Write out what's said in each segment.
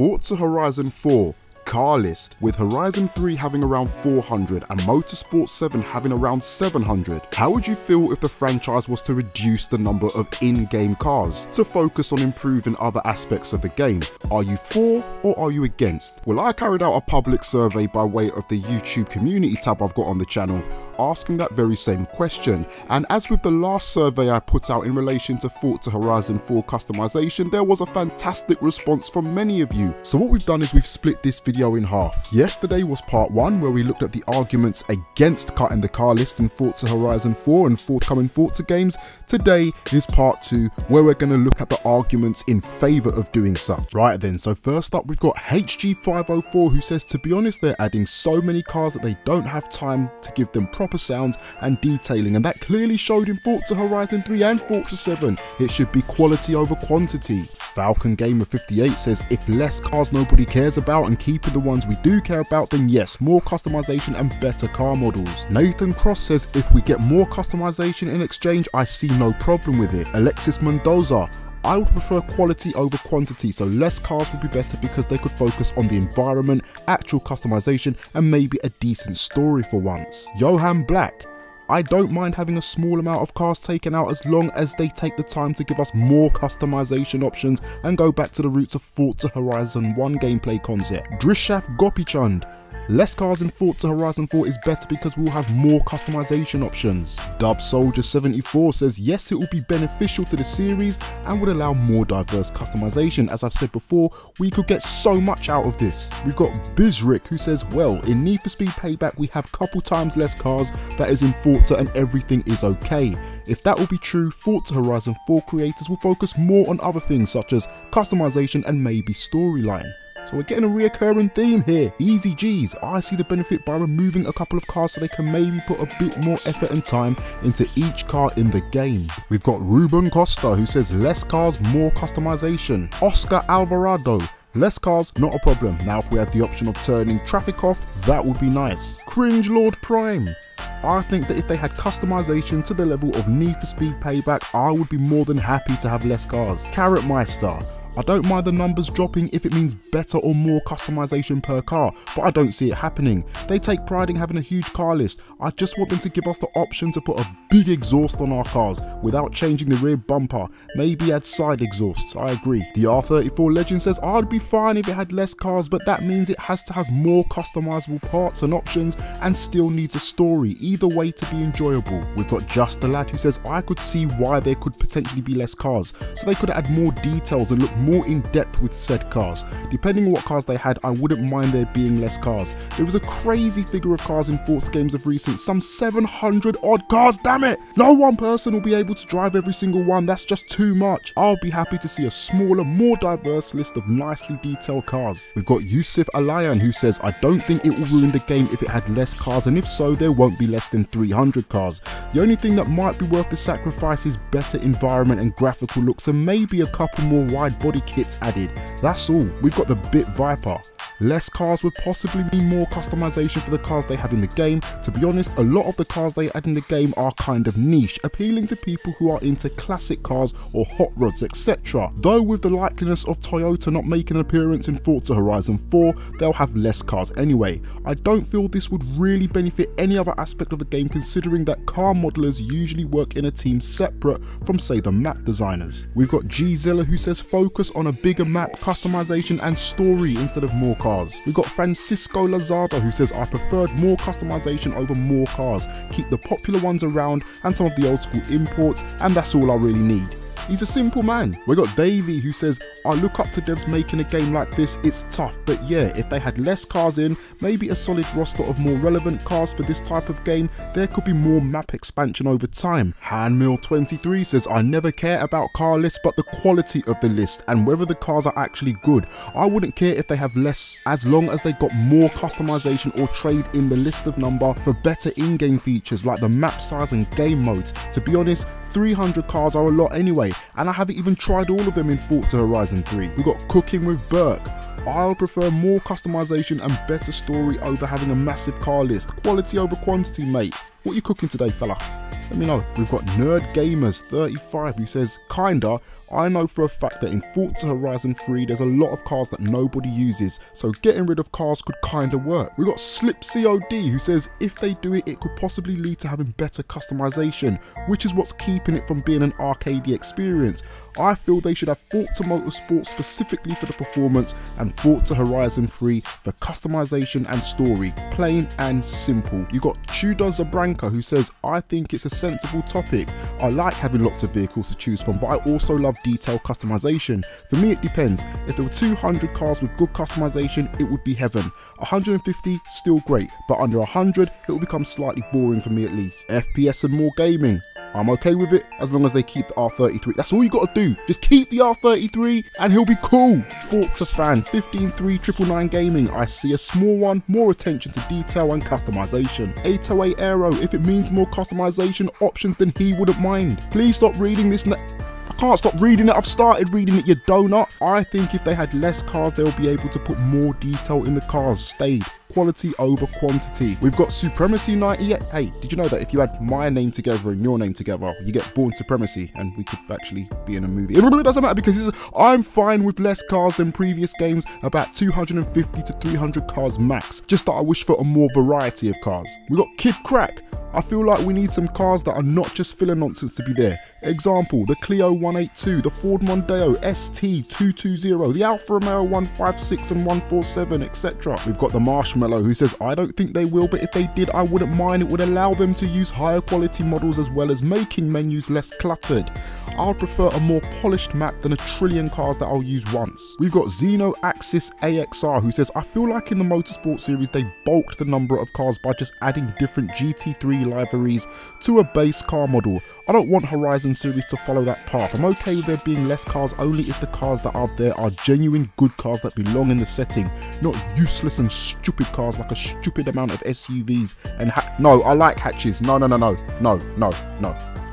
Forza Horizon 4 car list, with Horizon 3 having around 400 and Motorsport 7 having around 700. How would you feel if the franchise was to reduce the number of in-game cars to focus on improving other aspects of the game? Are you for or are you against? Well, I carried out a public survey by way of the YouTube community tab I've got on the channel, asking that very same question, and as with the last survey I put out in relation to Forza Horizon 4 customization, there was a fantastic response from many of you. So what we've done is we've split this video in half. Yesterday was part 1, where we looked at the arguments against cutting the car list in Forza Horizon 4 and forthcoming Forza games. Today is part 2, where we're going to look at the arguments in favour of doing so. Right then, so first up we've got HG504, who says, to be honest, they're adding so many cars that they don't have time to give them proper sounds and detailing, and that clearly showed in Forza Horizon 3 and Forza 7. It should be quality over quantity. Falcon Gamer 58 says, if less cars nobody cares about and keeping the ones we do care about, then yes, more customization and better car models. Nathan Cross says, if we get more customization in exchange, I see no problem with it. Alexis Mendoza, I would prefer quality over quantity, so less cars would be better because they could focus on the environment, actual customization, and maybe a decent story for once. Johan Black, I don't mind having a small amount of cars taken out as long as they take the time to give us more customization options and go back to the roots of Forza Horizon 1 gameplay concept. Drishaf Gopichand, less cars in Forza Horizon 4 is better because we'll have more customization options. Dub Soldier 74 says, yes, it will be beneficial to the series and would allow more diverse customization. As I've said before, we could get so much out of this. We've got Bizrick, who says, well, in Need for Speed Payback we have couple times less cars that is in Forza and everything is okay. If that will be true, Forza Horizon 4 creators will focus more on other things such as customization and maybe storyline. So we're getting a reoccurring theme here. Easy G's, I see the benefit by removing a couple of cars so they can maybe put a bit more effort and time into each car in the game. We've got Ruben Costa, who says less cars, more customization. Oscar Alvarado, less cars, not a problem. Now if we had the option of turning traffic off, that would be nice. Cringe Lord Prime, I think that if they had customization to the level of Need for Speed Payback, I would be more than happy to have less cars. Carrot Meister, I don't mind the numbers dropping if it means better or more customization per car, but I don't see it happening. They take pride in having a huge car list. I just want them to give us the option to put a big exhaust on our cars without changing the rear bumper. Maybe add side exhausts, I agree. The R34 Legend says, I'd be fine if it had less cars, but that means it has to have more customizable parts and options and still needs a story, either way to be enjoyable. We've got Just the Lad, who says, I could see why there could potentially be less cars, so they could add more details and look more in depth with said cars. Depending on what cars they had, I wouldn't mind there being less cars. There was a crazy figure of cars in Forza games of recent, some 700 odd cars, damn it! No one person will be able to drive every single one, that's just too much. I'll be happy to see a smaller, more diverse list of nicely detailed cars. We've got Yusuf Alayan, who says, I don't think it will ruin the game if it had less cars, and if so, there won't be less than 300 cars. The only thing that might be worth the sacrifice is better environment and graphical looks, and maybe a couple more wide body kits added. That's all. We've got the Bit Viper. Less cars would possibly mean more customization for the cars they have in the game. To be honest, a lot of the cars they add in the game are kind of niche, appealing to people who are into classic cars or hot rods, etc. Though with the likeliness of Toyota not making an appearance in Forza Horizon 4, they'll have less cars anyway. I don't feel this would really benefit any other aspect of the game, considering that car modelers usually work in a team separate from, say, the map designers. We've got G-Zilla, who says focus on a bigger map, customization and story instead of more cars. We've got Francisco Lazada, who says I preferred more customization over more cars, keep the popular ones around and some of the old school imports, and that's all I really need. He's a simple man. We got Davey, who says, I look up to devs making a game like this, it's tough, but yeah, if they had less cars in, maybe a solid roster of more relevant cars for this type of game, there could be more map expansion over time. Handmill23 says, I never care about car lists but the quality of the list and whether the cars are actually good. I wouldn't care if they have less, as long as they got more customization or trade in the list of number for better in-game features like the map size and game modes. To be honest, 300 cars are a lot anyway, and I haven't even tried all of them in Forza Horizon 3. We've got Cooking with Burke. I'll prefer more customization and better story over having a massive car list. Quality over quantity, mate. What are you cooking today, fella? Let me know. We've got Nerd Gamers 35 who says, kinda, I know for a fact that in Forza Horizon 3 there's a lot of cars that nobody uses, so getting rid of cars could kinda work. We've got Slip COD who says if they do it, it could possibly lead to having better customization, which is what's keeping it from being an arcadey experience. I feel they should have Forza Motorsport specifically for the performance and Forza Horizon 3 for customization and story. Plain and simple. You got Tudor Zabranka who says, I think it's a sensible topic. I like having lots of vehicles to choose from, but I also love detailed customization. For me it depends. If there were 200 cars with good customization, it would be heaven. 150, still great, but under 100 it will become slightly boring for me at least. FPS and more gaming. I'm okay with it as long as they keep the R33. That's all you gotta do. Just keep the R33 and he'll be cool. Forza fan 15399 Gaming. I see a small one, more attention to detail and customization. 808 Aero, if it means more customization options then he wouldn't mind. Please stop reading this. I can't stop reading it. I've started reading it, you donut. I think if they had less cars, they'll be able to put more detail in the cars. Stayed. Quality over quantity. We've got Supremacy 98. Hey, did you know that if you had my name together and your name together, you get Bourne Supremacy and we could actually be in a movie? It really doesn't matter because I'm fine with less cars than previous games, about 250 to 300 cars max. Just that I wish for a more variety of cars. We've got Kid Crack. I feel like we need some cars that are not just filler nonsense to be there. Example, the Clio 182, the Ford Mondeo ST220, the Alfa Romeo 156 and 147, etc. We've got the Marshmallow who says, I don't think they will, but if they did, I wouldn't mind. It would allow them to use higher quality models as well as making menus less cluttered. I would prefer a more polished map than a trillion cars that I'll use once. We've got Xeno Axis AXR who says, I feel like in the Motorsport series they bulked the number of cars by just adding different GT3 liveries to a base car model. I don't want Horizon series to follow that path. I'm okay with there being less cars only if the cars that are there are genuine good cars that belong in the setting, not useless and stupid cars like a stupid amount of SUVs and no, I like hatches. No.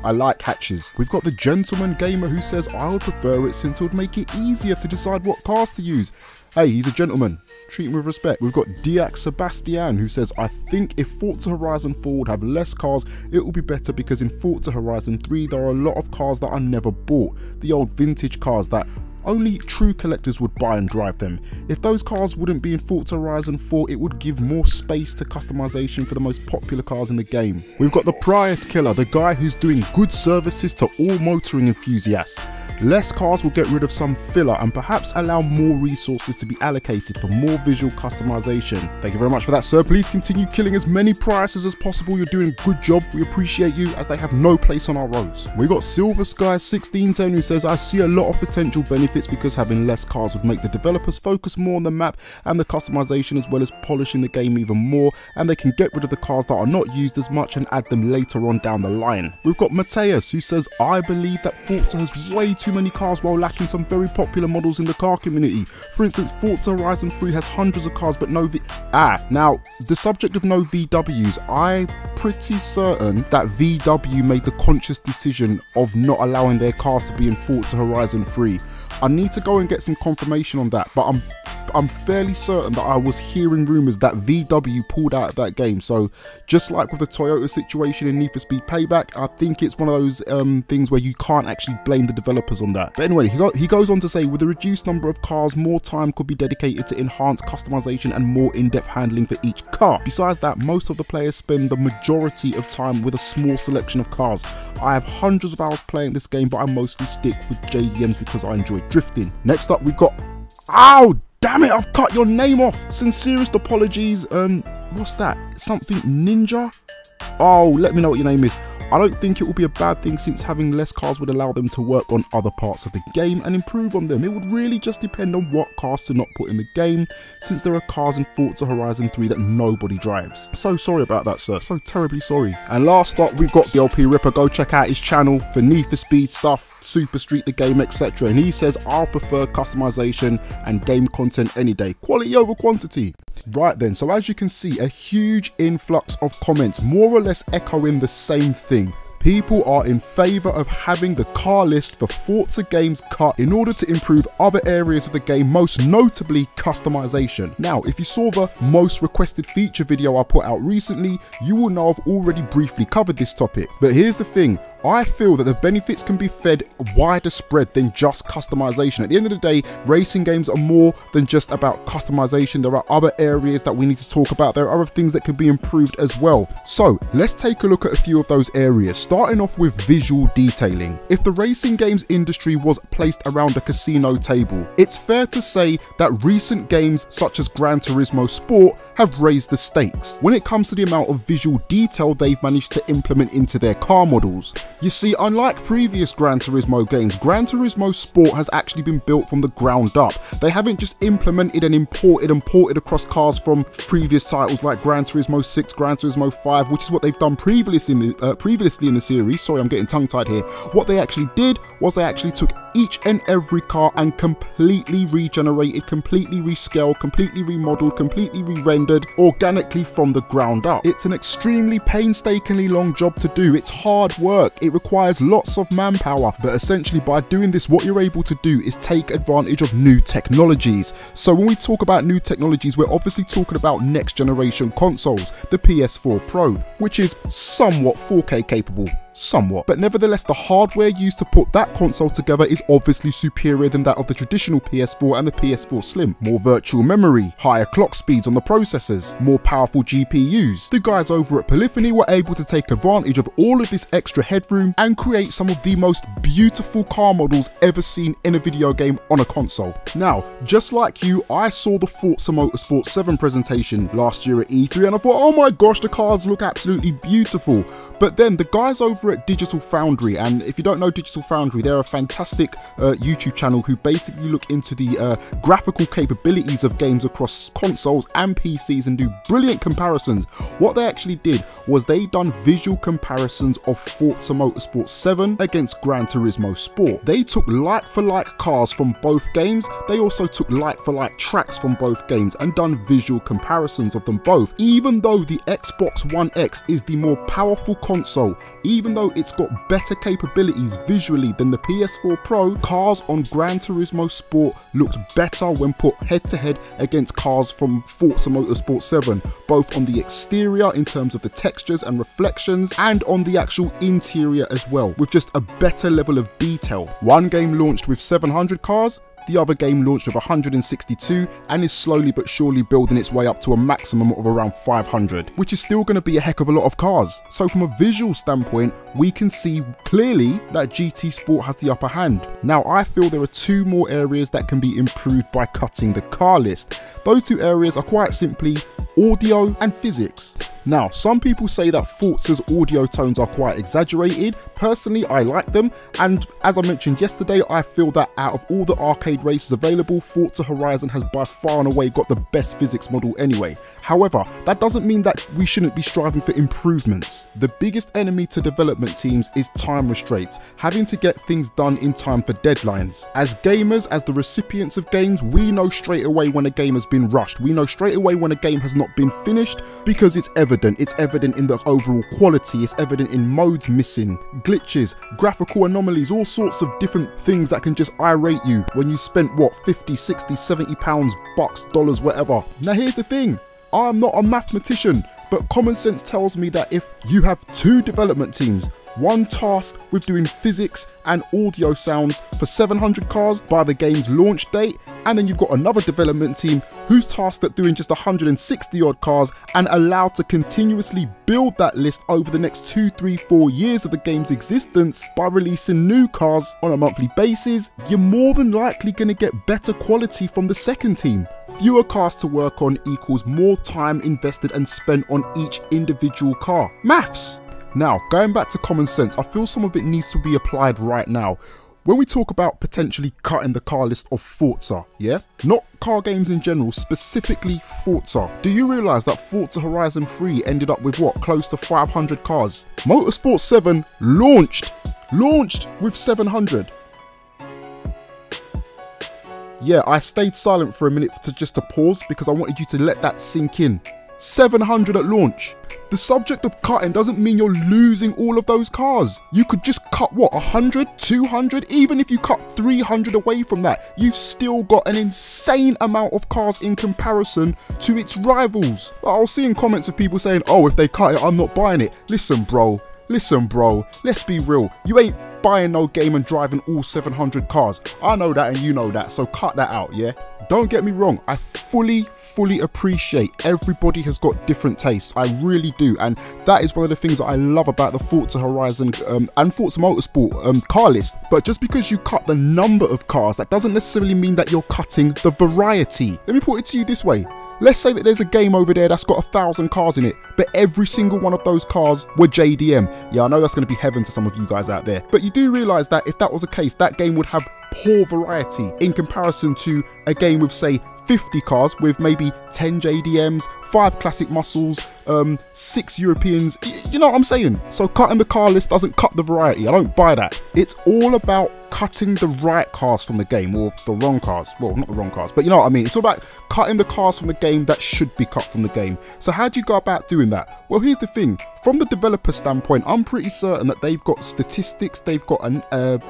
I like hatches. We've got the Gentleman Gamer who says, I would prefer it since it would make it easier to decide what cars to use. Hey, he's a gentleman. Treat him with respect. We've got Diak Sebastian who says, I think if Forza Horizon 4 would have less cars, it will be better because in Forza Horizon 3 there are a lot of cars that are never bought. The old vintage cars that only true collectors would buy and drive them. If those cars wouldn't be in Forza Horizon 4, it would give more space to customization for the most popular cars in the game. We've got the Price Killer, the guy who's doing good services to all motoring enthusiasts. Less cars will get rid of some filler and perhaps allow more resources to be allocated for more visual customization. Thank you very much for that, sir. Please continue killing as many prices as possible. You're doing a good job. We appreciate you as they have no place on our roads. We got Silver Sky 1610 who says, I see a lot of potential benefits because having less cars would make the developers focus more on the map and the customization as well as polishing the game even more, and they can get rid of the cars that are not used as much and add them later on down the line. We've got Mateus who says, I believe that Forza has way too many cars while lacking some very popular models in the car community. For instance, Forza Horizon 3 has hundreds of cars but no now the subject of no VWs, I'm pretty certain that VW made the conscious decision of not allowing their cars to be in Forza Horizon 3. I need to go and get some confirmation on that, but I'm fairly certain that I was hearing rumours that VW pulled out of that game. So just like with the Toyota situation in Need for Speed Payback, I think it's one of those things where you can't actually blame the developers on that. But anyway, he goes on to say, with a reduced number of cars, more time could be dedicated to enhanced customization and more in-depth handling for each car. Besides that, most of the players spend the majority of time with a small selection of cars. I have hundreds of hours playing this game, but I mostly stick with JDMs because I enjoy drifting. Next up, we've got, ow, damn it, I've cut your name off. Sincerest apologies. What's that? Something Ninja? Oh, let me know what your name is. I don't think it will be a bad thing since having less cars would allow them to work on other parts of the game and improve on them. It would really just depend on what cars to not put in the game, since there are cars in Forza Horizon 3 that nobody drives. So sorry about that, sir. So terribly sorry. And last up, we've got the LP Ripper. Go check out his channel for Need for Speed stuff, Super Street the game, etc. And he says, I'll prefer customization and game content any day. Quality over quantity. Right then, so as you can see, a huge influx of comments, more or less echoing the same thing. People are in favour of having the car list for Forza games cut in order to improve other areas of the game, most notably customization. Now, if you saw the most requested feature video I put out recently, you will know I've already briefly covered this topic. But here's the thing, I feel that the benefits can be fed wider spread than just customization. At the end of the day, racing games are more than just about customization. There are other areas that we need to talk about. There are other things that can be improved as well. So let's take a look at a few of those areas, starting off with visual detailing. If the racing games industry was placed around a casino table, it's fair to say that recent games such as Gran Turismo Sport have raised the stakes when it comes to the amount of visual detail they've managed to implement into their car models. You see, unlike previous Gran Turismo games, Gran Turismo Sport has actually been built from the ground up. They haven't just implemented and imported across cars from previous titles like Gran Turismo 6, Gran Turismo 5, which is what they've done previously in the series. Sorry, I'm getting tongue-tied here. What they actually did was they actually took each and every car and completely regenerated, completely rescaled, completely remodeled, completely re-rendered organically from the ground up. It's an extremely painstakingly long job to do. It's hard work. It requires lots of manpower, but essentially by doing this, what you're able to do is take advantage of new technologies. So when we talk about new technologies, we're obviously talking about next generation consoles, the PS4 Pro, which is somewhat 4K capable. Somewhat, but nevertheless the hardware used to put that console together is obviously superior than that of the traditional PS4 and the PS4 Slim. More virtual memory, higher clock speeds on the processors, more powerful GPUs. The guys over at Polyphony were able to take advantage of all of this extra headroom and create some of the most beautiful car models ever seen in a video game on a console. Now, just like you, I saw the Forza Motorsport 7 presentation last year at E3 and I thought, oh my gosh, the cars look absolutely beautiful. But then the guys over at Digital Foundry, and if you don't know Digital Foundry, they're a fantastic YouTube channel who basically look into the graphical capabilities of games across consoles and PCs and do brilliant comparisons. What they actually did was they done visual comparisons of Forza Motorsport 7 against Gran Turismo Sport. They took like-for-like cars from both games. They also took like-for-like tracks from both games and done visual comparisons of them both. Even though the Xbox One X is the more powerful console, even though it's got better capabilities visually than the PS4 Pro, cars on Gran Turismo Sport looked better when put head-to-head against cars from Forza Motorsport 7, both on the exterior in terms of the textures and reflections, and on the actual interior as well, with just a better level of detail. One game launched with 700 cars, the other game launched with 162 and is slowly but surely building its way up to a maximum of around 500, which is still going to be a heck of a lot of cars. So from a visual standpoint, we can see clearly that GT Sport has the upper hand. Now, I feel there are two more areas that can be improved by cutting the car list. Those two areas are quite simply audio and physics. Now, some people say that Forza's audio tones are quite exaggerated. Personally, I like them, and as I mentioned yesterday, I feel that out of all the arcade races available, Forza Horizon has by far and away got the best physics model anyway. However, that doesn't mean that we shouldn't be striving for improvements. The biggest enemy to development teams is time restraints, having to get things done in time for deadlines. As gamers, as the recipients of games, we know straight away when a game has been rushed. We know straight away when a game has not been finished because it's evident. It's evident in the overall quality, it's evident in modes missing, glitches, graphical anomalies, all sorts of different things that can just irate you when you spent, what, 50, 60, 70 pounds, bucks, dollars, whatever. Now here's the thing, I'm not a mathematician, but common sense tells me that if you have two development teams, one tasked with doing physics and audio sounds for 700 cars by the game's launch date, and then you've got another development team who's tasked at doing just 160 odd cars and allowed to continuously build that list over the next 2, 3, 4 years of the game's existence by releasing new cars on a monthly basis, you're more than likely going to get better quality from the second team. Fewer cars to work on equals more time invested and spent on each individual car. Maths! Now, going back to common sense, I feel some of it needs to be applied right now. When we talk about potentially cutting the car list of Forza, yeah? Not car games in general, specifically Forza. Do you realise that Forza Horizon 3 ended up with what, close to 500 cars? Motorsport 7 launched with 700. Yeah, I stayed silent for a minute just to pause because I wanted you to let that sink in. 700 at launch. The subject of cutting doesn't mean you're losing all of those cars. You could just cut what, 100, 200, even if you cut 300 away from that, you've still got an insane amount of cars in comparison to its rivals. I was seeing comments of people saying, oh, if they cut it, I'm not buying it. Listen, bro, let's be real. You ain't buying no game and driving all 700 cars. I know that and you know that, so cut that out, yeah? Don't get me wrong, I fully appreciate everybody has got different tastes. I really do, and that is one of the things that I love about the Forza Horizon and Forza Motorsport car list. But just because you cut the number of cars, that doesn't necessarily mean that you're cutting the variety. Let me put it to you this way. Let's say that there's a game over there that's got 1,000 cars in it, but every single one of those cars were JDM. Yeah, I know that's going to be heaven to some of you guys out there, but you do realize that if that was the case, that game would have poor variety in comparison to a game with, say, 50 cars with maybe 10 JDMs, 5 classic muscles, 6 Europeans. You know what I'm saying? So cutting the car list doesn't cut the variety. I don't buy that. It's all about cutting the right cars from the game, or the wrong cars. Well, not the wrong cars, but you know what I mean. It's all about cutting the cars from the game that should be cut from the game. So how do you go about doing that? Well, here's the thing. From the developer standpoint, I'm pretty certain that they've got statistics, they've got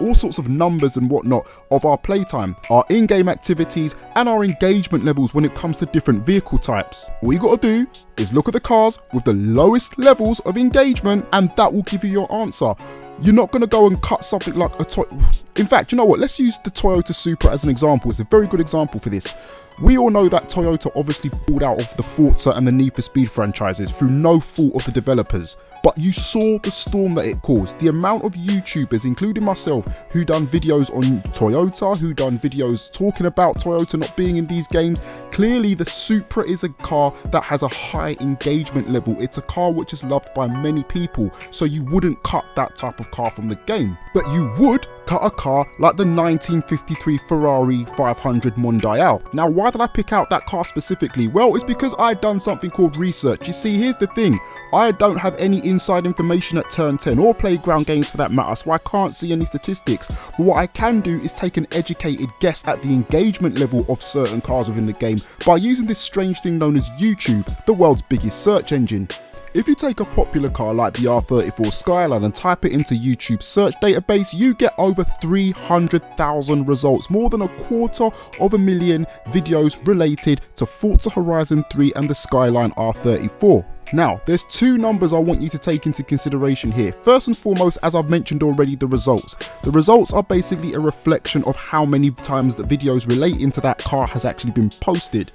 all sorts of numbers and whatnot of our playtime, our in-game activities, and our engagement levels when it comes to different vehicle types. All you got to do is look at the cars with the lowest levels of engagement, and that will give you your answer. You're not going to go and cut something like a Toyota. In fact, you know what? Let's use the Toyota Supra as an example. It's a very good example for this. We all know that Toyota obviously pulled out of the Forza and the Need for Speed franchises through no fault of the developers. But you saw the storm that it caused. The amount of YouTubers, including myself, who done videos on Toyota, who done videos talking about Toyota not being in these games. Clearly, the Supra is a car that has a high engagement level. It's a car which is loved by many people. So you wouldn't cut that type of car from the game. But you would cut a car like the 1953 Ferrari 500 Mondial. Now, why did I pick out that car specifically? Well, it's because I'd done something called research. You see, here's the thing. I don't have any inside information at Turn 10 or Playground Games for that matter, so I can't see any statistics. But what I can do is take an educated guess at the engagement level of certain cars within the game by using this strange thing known as YouTube, the world's biggest search engine. If you take a popular car like the R34 Skyline and type it into YouTube's search database, you get over 300,000 results, more than 250,000 videos related to Forza Horizon 3 and the Skyline R34. Now, there's two numbers I want you to take into consideration here. First and foremost, as I've mentioned already, the results. The results are basically a reflection of how many times the videos relating to that car has actually been posted.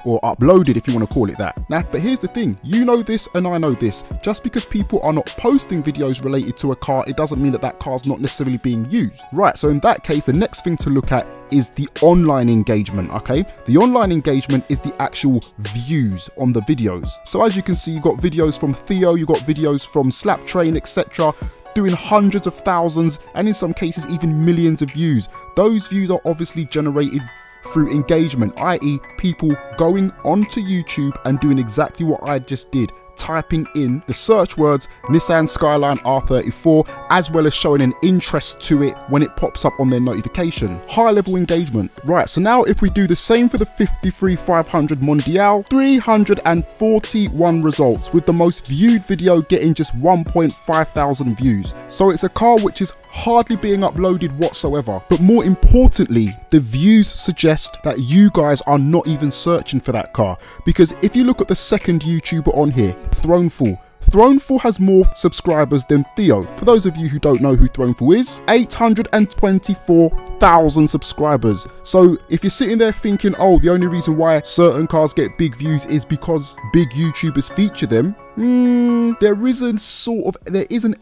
Or uploaded, if you want to call it that. Now, but here's the thing, you know this and I know this. Just because people are not posting videos related to a car, it doesn't mean that that car's not necessarily being used. Right, so in that case, the next thing to look at is the online engagement, okay? The online engagement is the actual views on the videos. So as you can see, you got videos from Theo, you got videos from Slap Train, etc., doing hundreds of thousands and in some cases even millions of views. Those views are obviously generated through engagement, i.e. people going onto YouTube and doing exactly what I just did, typing in the search words Nissan Skyline R34, as well as showing an interest to it when it pops up on their notification. High level engagement. Right, so now if we do the same for the 53 500 Mondial, 341 results, with the most viewed video getting just 1,500 views. So it's a car which is hardly being uploaded whatsoever. But more importantly, the views suggest that you guys are not even searching for that car. Because if you look at the second YouTuber on here, Throneful has more subscribers than Theo. For those of you who don't know who Throneful is, 824,000 subscribers. So if you're sitting there thinking, oh, the only reason why certain cars get big views is because big YouTubers feature them, there is an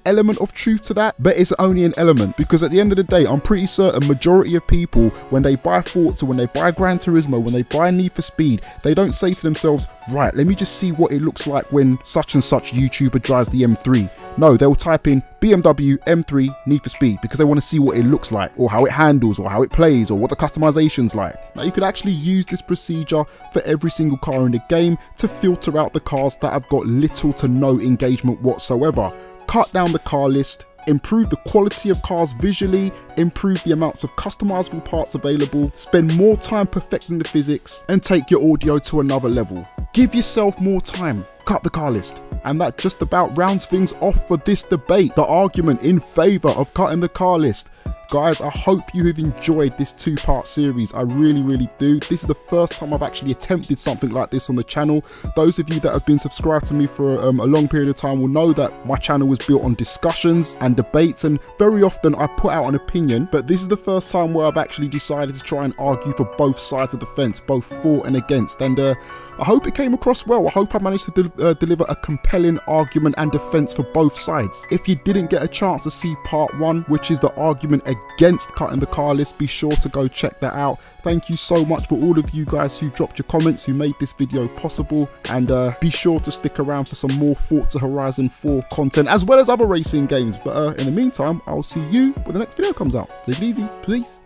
element of truth to that, but it's only an element, because at the end of the day, I'm pretty certain majority of people, when they buy Forza, when they buy Gran Turismo, when they buy Need for Speed, they don't say to themselves, right, let me just see what it looks like when such and such YouTuber drives the M3. No, they'll type in BMW M3 Need for Speed because they want to see what it looks like, or how it handles, or how it plays, or what the customization's like. Now, you could actually use this procedure for every single car in the game to filter out the cars that have got little to no engagement whatsoever. Cut down the car list, improve the quality of cars visually, improve the amounts of customizable parts available, spend more time perfecting the physics, and take your audio to another level. Give yourself more time, cut the car list. And that just about rounds things off for this debate, the argument in favour of cutting the car list. Guys, I hope you have enjoyed this two-part series. I really do. This is the first time I've actually attempted something like this on the channel. Those of you that have been subscribed to me for a long period of time will know that my channel was built on discussions and debates, and very often I put out an opinion, but this is the first time where I've actually decided to try and argue for both sides of the fence, both for and against, and I hope it came across well. I hope I managed to deliver a compelling argument and defense for both sides. If you didn't get a chance to see part 1, which is the argument against cutting the car list, be sure to go check that out. Thank you so much for all of you guys who dropped your comments, who made this video possible, and be sure to stick around for some more Forza Horizon 4 content, as well as other racing games. But in the meantime, I'll see you when the next video comes out. Take it easy, peace.